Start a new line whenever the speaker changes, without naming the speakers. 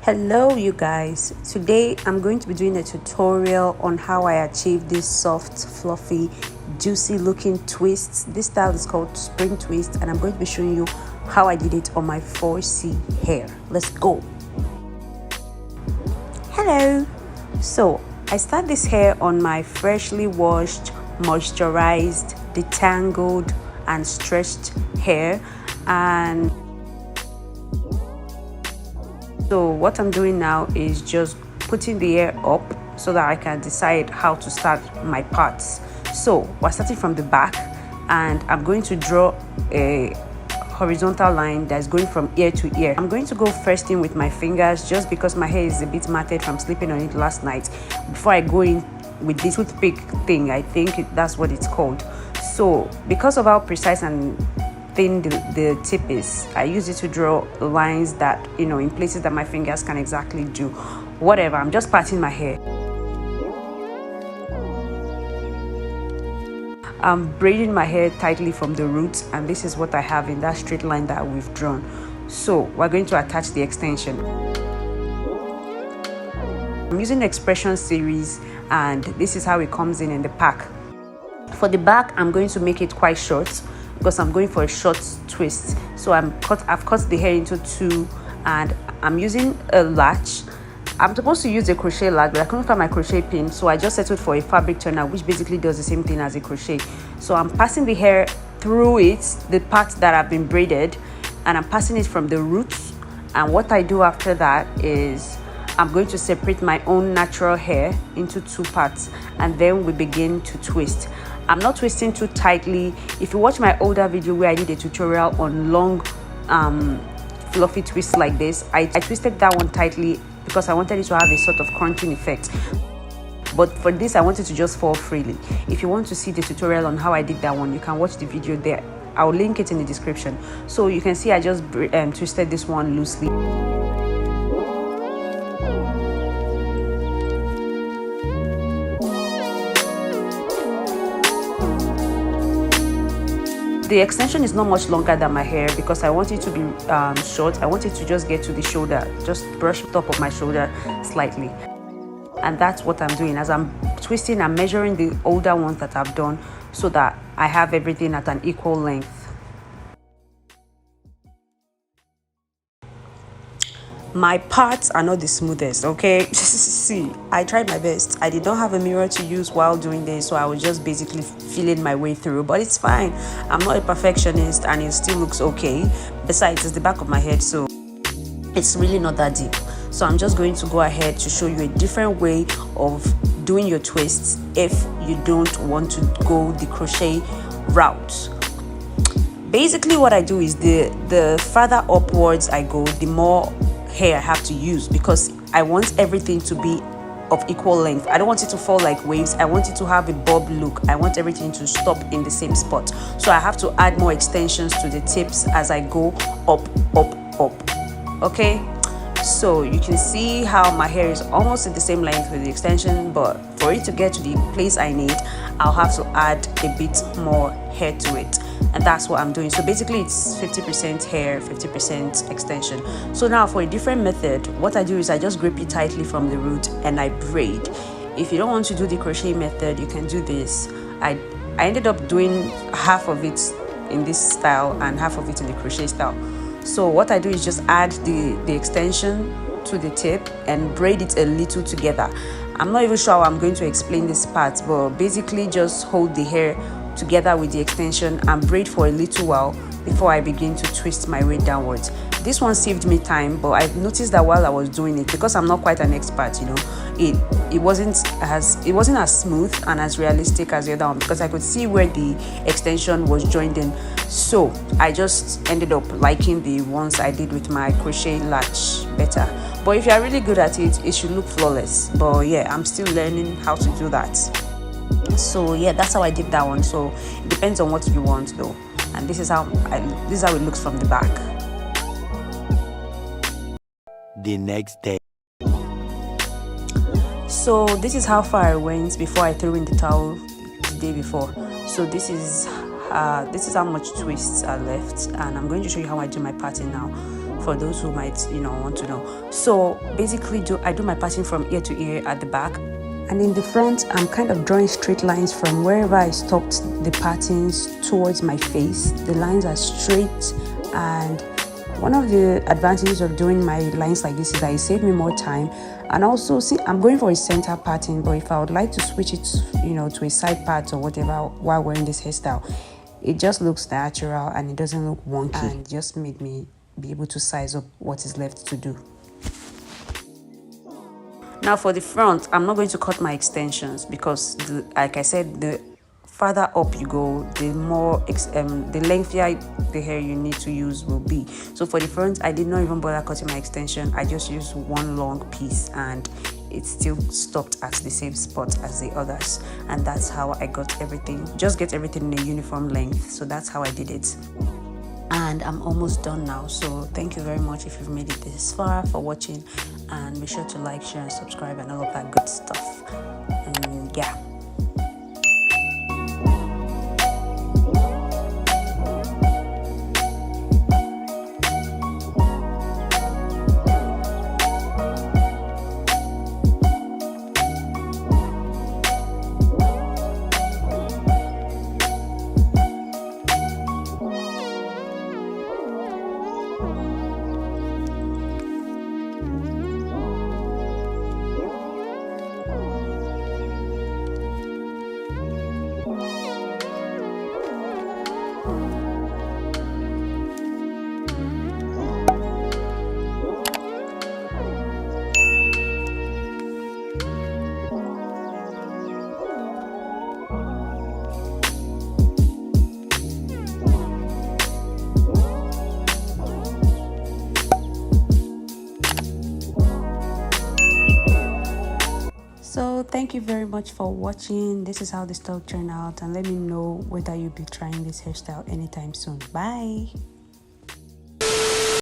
Hello you guys, today I'm going to be doing a tutorial on how I achieve this soft, fluffy, juicy looking twists. This style is called spring twist and I'm going to be showing you how I did it on my 4C hair. Let's go. Hello. So I start this hair on my freshly washed, moisturized, detangled and stretched hair, and so what I'm doing now is just putting the hair up so that I can decide how to start my parts. So we're starting from the back and I'm going to draw a horizontal line that's going from ear to ear. I'm going to go first in with my fingers just because my hair is a bit matted from sleeping on it last night. Before I go in with this toothpick thing, I think that's what it's called. So because of how precise and thin the tip is, I use it to draw lines that, in places that my fingers can exactly do. Whatever, I'm just parting my hair. I'm braiding my hair tightly from the roots, and this is what I have in that straight line that we've drawn. So we're going to attach the extension. I'm using the expression series, and this is how it comes in the pack. For the back, I'm going to make it quite short because I'm going for a short twist. So I've cut the hair into two, and I'm using a latch. I'm supposed to use a crochet latch, but I couldn't find my crochet pin, so I just settled for a fabric turner, which basically does the same thing as a crochet. So I'm passing the hair through it, the part that I've been braided, and I'm passing it from the roots. And what I do after that is I'm going to separate my own natural hair into two parts, and then we begin to twist. I'm not twisting too tightly. If you watch my older video where I did a tutorial on long fluffy twists like this, I twisted that one tightly because I wanted it to have a sort of crunching effect. But for this, I wanted to just fall freely. If you want to see the tutorial on how I did that one, you can watch the video there. I'll link it in the description. So you can see I just twisted this one loosely. The extension is not much longer than my hair because I want it to be short. I want it to just get to the shoulder, just brush the top of my shoulder slightly. And that's what I'm doing. As I'm twisting, I'm measuring the older ones that I've done so that I have everything at an equal length. My parts are not the smoothest, okay? See, I tried my best. I did not have a mirror to use while doing this, so I was just basically feeling my way through, but it's fine. I'm not a perfectionist and it still looks okay. Besides, it's the back of my head, so it's really not that deep. So I'm just going to go ahead to show you a different way of doing your twists if you don't want to go the crochet route. Basically, what I do is the further upwards I go, the more hair I have to use because I want everything to be of equal length. I don't want it to fall like waves. I want it to have a bob look. I want everything to stop in the same spot. So I have to add more extensions to the tips as I go up, up, up. Okay? So you can see how my hair is almost at the same length with the extension, but for it to get to the place I need, I'll have to add a bit more hair to it. And that's what I'm doing. So basically it's 50% hair, 50% extension. So now for a different method, what I do is I just grip it tightly from the root and I braid. If you don't want to do the crochet method, you can do this. I ended up doing half of it in this style and half of it in the crochet style. So what I do is just add the extension to the tip and braid it a little together. I'm not even sure how I'm going to explain this part, but basically just hold the hair together with the extension and braid for a little while before I begin to twist my way downwards. This one saved me time, but I've noticed that while I was doing it, because I'm not quite an expert, it wasn't as smooth and as realistic as the other one because I could see where the extension was joined in. So I just ended up liking the ones I did with my crochet latch better. But if you're really good at it, it should look flawless. But yeah, I'm still learning how to do that. So yeah, that's how I did that one. So it depends on what you want though. And this is how it looks from the back.
The next day.
So this is how far I went before I threw in the towel the day before. So this is how much twists are left, and I'm going to show you how I do my parting now. for those who might want to know. So basically I do my parting from ear to ear at the back, and in the front I'm kind of drawing straight lines from wherever I stopped the patterns towards my face. The lines are straight, and one of the advantages of doing my lines like this is that it saves me more time. And also, see, I'm going for a center pattern, but if I would like to switch it to a side part or whatever while wearing this hairstyle, it just looks natural and it doesn't look wonky, and just made me be able to size up what is left to do. Now for the front, I'm not going to cut my extensions because, like I said, the farther up you go, the more the lengthier the hair you need to use will be. So for the front, I did not even bother cutting my extension. I just used one long piece, and it still stopped at the same spot as the others, and that's how I got everything. Just get everything in a uniform length. So that's how I did it. And I'm almost done now, so thank you very much if you've made it this far for watching, and be sure to like, share and subscribe and all of that good stuff. And yeah. So thank you very much for watching. This is how the style turned out, and let me know whether you'll be trying this hairstyle anytime soon. Bye.